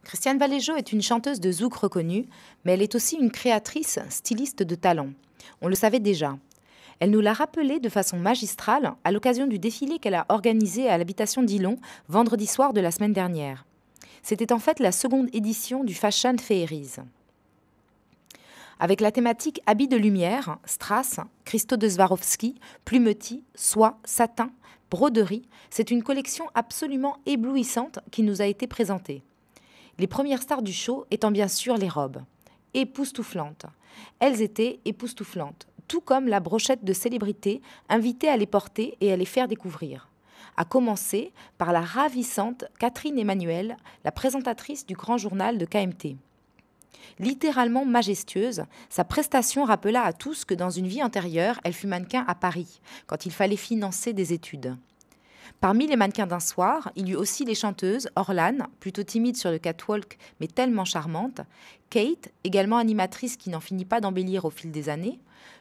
Christiane Valéjo est une chanteuse de zouk reconnue, mais elle est aussi une créatrice, styliste de talent. On le savait déjà. Elle nous l'a rappelé de façon magistrale à l'occasion du défilé qu'elle a organisé à l'habitation d'Ilon vendredi soir de la semaine dernière. C'était en fait la seconde édition du Fashion Fairies. Avec la thématique habits de lumière, strass, cristaux de Swarovski, plumetis, soie, satin, broderie, c'est une collection absolument éblouissante qui nous a été présentée. Les premières stars du show étant bien sûr les robes. Époustouflantes. Elles étaient époustouflantes, tout comme la brochette de célébrités invitées à les porter et à les faire découvrir. À commencer par la ravissante Catherine Emmanuel, la présentatrice du grand journal de KMT. Littéralement majestueuse, sa prestation rappela à tous que dans une vie antérieure, elle fut mannequin à Paris, quand il fallait financer des études. Parmi les mannequins d'un soir, il y eut aussi les chanteuses Orlane, plutôt timide sur le catwalk mais tellement charmante, Kate, également animatrice qui n'en finit pas d'embellir au fil des années,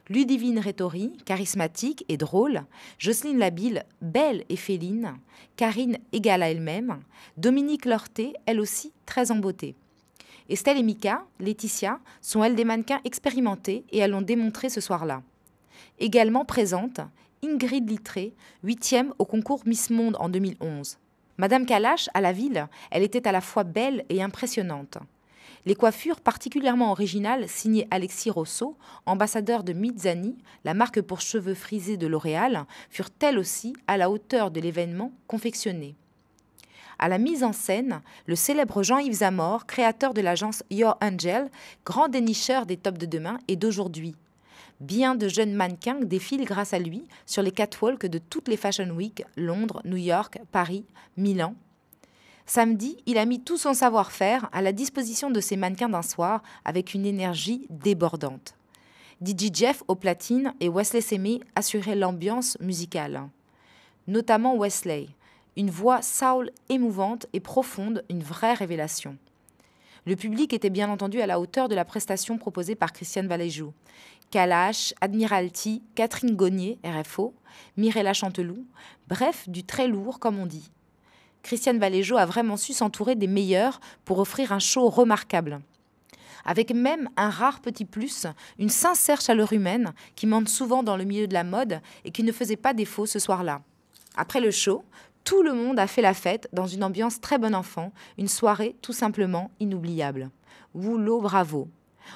Ludivine Rétori, charismatique et drôle, Jocelyne Labille, belle et féline, Karine égale à elle-même, Dominique Lorté, elle aussi très en beauté. Estelle et Mika, Laetitia, sont elles des mannequins expérimentés et elles l'ont démontré ce soir-là. Également présente, Ingrid Littré, 8e au concours Miss Monde en 2011. Madame Kalash, à la ville, elle était à la fois belle et impressionnante. Les coiffures particulièrement originales signées Alexis Rosso, ambassadeur de Mizani, la marque pour cheveux frisés de L'Oréal, furent elles aussi à la hauteur de l'événement confectionnées. À la mise en scène, le célèbre Jean-Yves Zamor, créateur de l'agence Your Angel, grand dénicheur des tops de demain et d'aujourd'hui. Bien de jeunes mannequins défilent grâce à lui sur les catwalks de toutes les Fashion Week, Londres, New York, Paris, Milan. Samedi, il a mis tout son savoir-faire à la disposition de ces mannequins d'un soir avec une énergie débordante. DJ Jeff au platine et Wesley Semi assuraient l'ambiance musicale. Notamment Wesley, une voix soul émouvante et profonde, une vraie révélation. Le public était bien entendu à la hauteur de la prestation proposée par Christiane Valéjo. Kalash, Admiralty, Catherine Gognier, RFO, Mirella Chanteloup, bref, du très lourd comme on dit. Christiane Valéjo a vraiment su s'entourer des meilleurs pour offrir un show remarquable. Avec même un rare petit plus, une sincère chaleur humaine qui manque souvent dans le milieu de la mode et qui ne faisait pas défaut ce soir-là. Après le show, tout le monde a fait la fête dans une ambiance très bon enfant, une soirée tout simplement inoubliable. Woulot bravo!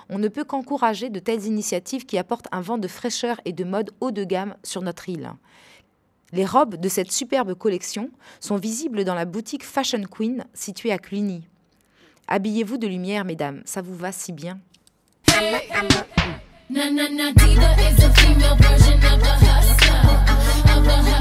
On ne peut qu'encourager de telles initiatives qui apportent un vent de fraîcheur et de mode haut de gamme sur notre île. Les robes de cette superbe collection sont visibles dans la boutique Fashion Queen située à Cluny. Habillez-vous de lumière, mesdames, ça vous va si bien. Diva is a female version of a hustler.